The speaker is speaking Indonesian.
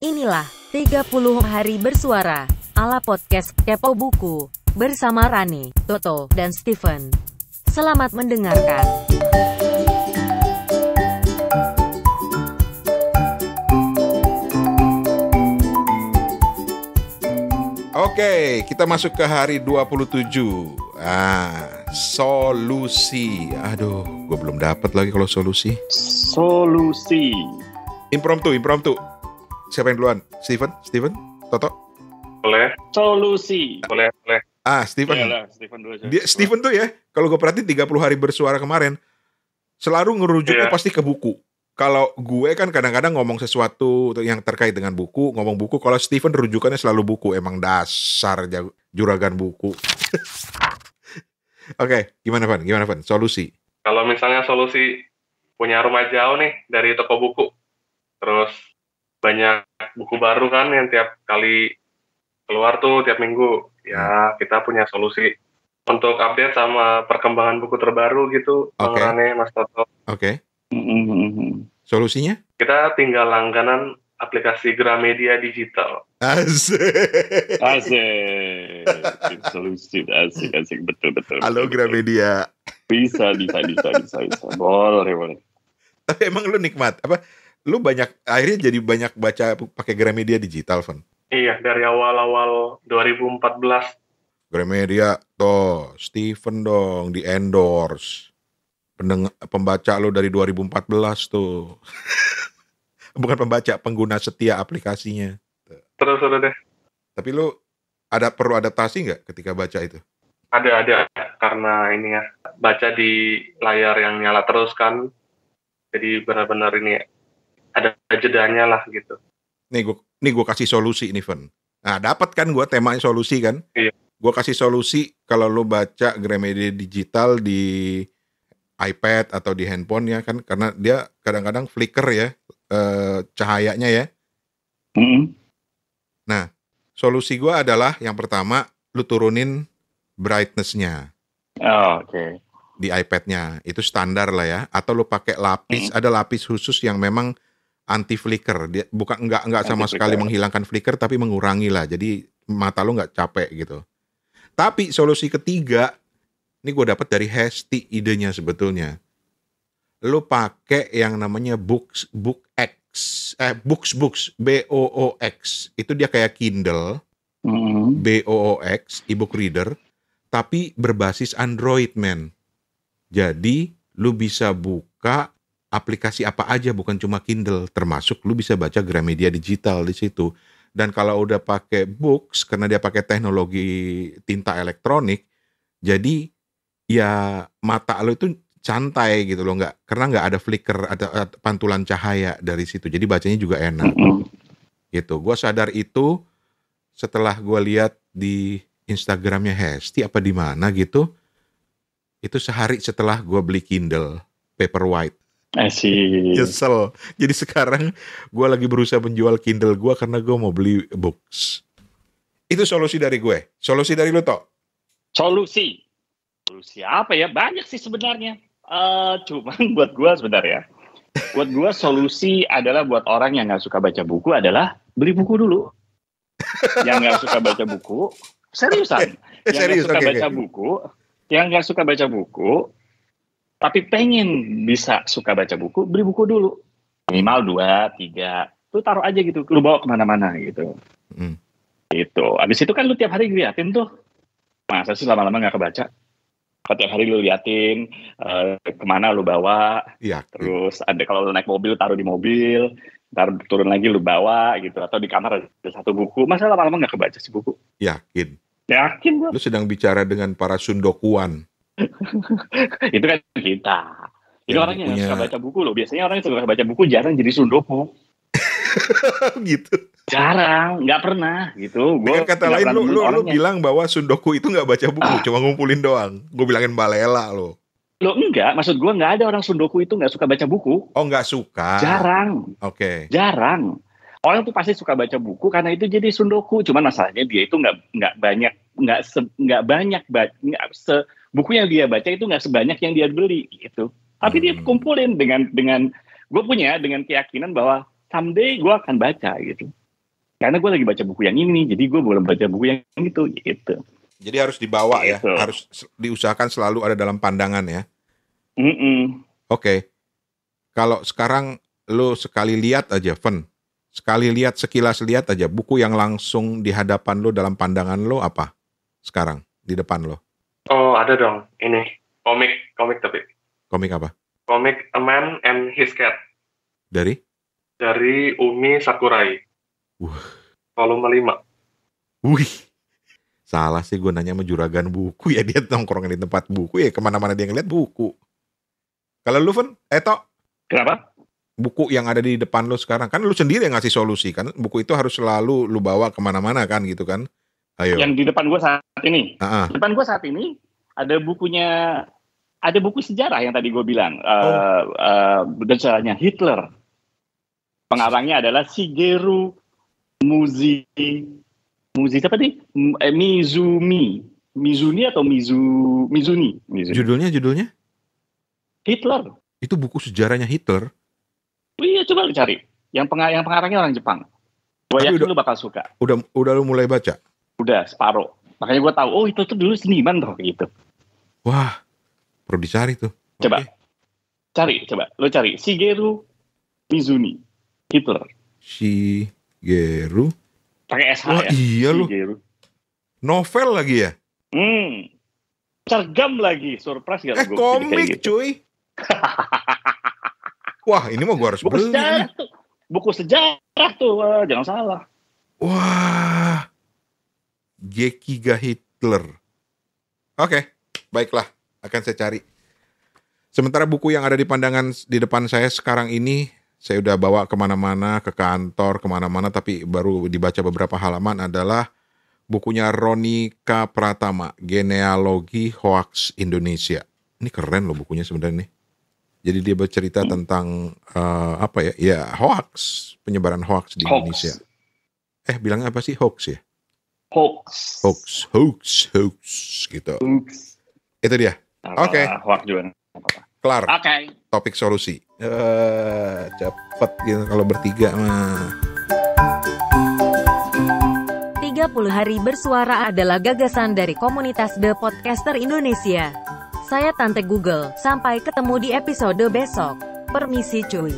Inilah 30 hari bersuara ala podcast Kepo Buku bersama Rani, Toto, dan Steven. Selamat mendengarkan. Oke, kita masuk ke hari 27. Solusi. Aduh, gue belum dapat lagi kalau solusi. Solusi. Impromptu. Siapa yang duluan? Steven? Toto? Boleh. Solusi. Boleh. Steven. Iyalah, Steven dulu aja. Steven tuh ya, kalau gue perhatiin 30 hari bersuara kemarin, selalu ngerujuknya pasti ke buku. Kalau gue kan kadang-kadang ngomong sesuatu yang terkait dengan buku, ngomong buku. Kalau Steven rujukannya selalu buku. Emang dasar juragan buku. Oke, gimana Van? Solusi. Kalau misalnya solusi punya rumah jauh nih dari toko buku, terus banyak buku baru kan yang tiap kali keluar tuh tiap minggu, ya kita punya solusi untuk update sama perkembangan buku terbaru gitu, Bang Rane, Mas Toto. Oke. Solusinya? Kita tinggal langganan aplikasi Gramedia Digital. Asik. Solusi asik betul. Halo Gramedia. Bisa. Boleh. Tapi emang lu nikmat apa? Lu akhirnya jadi banyak baca pakai Gramedia Digital, Van? Iya, dari awal 2014. Gramedia toh, Steven dong di endorse. Pembaca lu dari 2014 tuh. Bukan pembaca, pengguna setia aplikasinya. Terus udah deh. Tapi lu perlu adaptasi nggak ketika baca itu? Ada, karena ini ya, baca di layar yang nyala terus kan. Jadi benar-benar ini ada jedanya lah gitu. Nih gue kasih solusi nih, Van. Nah, dapat kan gue temanya solusi kan? Iya. Gue kasih solusi kalau lu baca Gramedia Digital di iPad atau di handphone ya kan, karena dia kadang-kadang flicker ya cahayanya ya. Nah, solusi gue adalah yang pertama, lu turunin brightness-nya. Oke. Di iPad-nya itu standar lah ya, atau lu pakai lapis, ada lapis khusus yang memang anti flicker. Dia bukan enggak sama sekali menghilangkan flicker, tapi mengurangi lah. Jadi mata lu nggak capek gitu. Tapi solusi ketiga, ini gue dapat dari Hesti idenya sebetulnya. Lu pakai yang namanya Books, BOOX. Itu dia kayak Kindle, BOOX, ebook reader, tapi berbasis Android, men. Jadi lu bisa buka aplikasi apa aja, bukan cuma Kindle, termasuk lu bisa baca Gramedia Digital di situ. Dan kalau udah pakai Books, karena dia pakai teknologi tinta elektronik, jadi ya mata lu itu santai gitu loh, karena nggak ada flicker, ada pantulan cahaya dari situ, jadi bacanya juga enak. Gitu. Gue sadar itu setelah gue lihat di Instagramnya Hesti apa di mana gitu, itu sehari setelah gue beli Kindle Paperwhite. Nyesel. Jadi sekarang gue lagi berusaha menjual Kindle gue karena gue mau beli Books. Itu solusi dari gue. Solusi dari lu, Tok? Solusi apa ya? Banyak sih sebenarnya. Cuman buat gue sebenarnya, buat gue solusi adalah buat orang yang nggak suka baca buku adalah beli buku dulu. Yang nggak suka baca buku, seriusan. Yang nggak suka baca buku, tapi pengen bisa suka baca buku, beli buku dulu. Minimal 2, 3. Lu taruh aja gitu, lu bawa kemana-mana gitu. Gitu. Abis itu kan lu tiap hari liatin tuh. Masa sih lama-lama nggak kebaca? Tiap hari lu liatin, kemana lu bawa. Iya. Terus ada kalau lu naik mobil, taruh di mobil. Ntar turun lagi lu bawa gitu. Atau di kamar ada satu buku. Masa lama-lama nggak kebaca sih buku? Yakin gua. Lu sedang bicara dengan para sundokuan. Itu kan kita. Itu orang yang suka baca buku loh. Biasanya orang yang suka baca buku jarang jadi sundoku. Gitu. Jarang, nggak pernah gitu. Dengan kata lain lu bilang bahwa sundoku itu nggak baca buku, cuma ngumpulin doang. Gue bilangin balela lo. Lo enggak, maksud gue nggak ada orang sundoku itu nggak suka baca buku. Oh, nggak suka. Jarang. Oke. Jarang. Orang tuh pasti suka baca buku karena itu jadi sundoku. Cuman masalahnya dia itu buku yang dia baca itu nggak sebanyak yang dia beli gitu. Tapi dia kumpulin dengan gue punya dengan keyakinan bahwa someday gue akan baca gitu. Karena gue lagi baca buku yang ini nih, jadi gue boleh baca buku yang itu gitu. Jadi harus dibawa gitu. Ya, harus diusahakan selalu ada dalam pandangan ya. Oke. Kalau sekarang lo sekali lihat aja, sekilas lihat aja buku yang langsung di hadapan lo dalam pandangan lo apa? Sekarang di depan lo. Oh, ada dong. Ini komik tapi. Komik apa? Komik A Man and His Cat. Dari Umi Sakurai. Volume 5. Wih. Salah sih gue nanya sama juragan buku ya, dia nongkrong di tempat buku ya, kemana-mana dia ngeliat buku. Kalau lu Fen, Kenapa? Buku yang ada di depan lu sekarang, kan lu sendiri yang ngasih solusi kan, buku itu harus selalu lu bawa kemana-mana kan gitu kan. Ayo. Yang di depan gue saat ini. Di depan gue saat ini ada buku sejarah yang tadi gue bilang. Sejarahnya Hitler. Pengarangnya adalah Shigeru Mizuni atau Mizuni. Judulnya? Hitler. Itu buku sejarahnya Hitler. Iya, coba lu cari. Yang pengarangnya orang Jepang. Gue yakin lu bakal suka. Udah lu mulai baca? Udah separuh. Makanya gue tahu, oh itu tuh dulu seniman tuh gitu. Wah, perlu dicari tuh. Coba, lu cari Shigeru Mizuni, Hitler. Shigeru. Pakai SH. Wah, ya. Iya lu. Shigeru. Novel lagi ya? Cergam lagi, surprise gak? Komik gitu. Cuy. Wah, ini mah gue harus beli. Buku sejarah tuh, jangan salah. Wah, Gekiga Hitler. Oke, baiklah, akan saya cari. Sementara buku yang ada di depan saya sekarang ini, saya udah bawa kemana-mana, ke kantor, kemana-mana, tapi baru dibaca beberapa halaman adalah bukunya Roni K. Pratama, Genealogi Hoax Indonesia. Ini keren loh bukunya sebenarnya nih. Jadi dia bercerita tentang ya hoax, penyebaran hoax di Indonesia. Bilangnya apa sih hoax ya? Hoax gitu. Itu dia. Oke. Hoax juga. Kelar. Oke. Topik solusi. Cepet gitu kalau bertiga mah. 30 hari bersuara adalah gagasan dari komunitas The Podcaster Indonesia. Saya Tante Google, sampai ketemu di episode besok. Permisi cuy.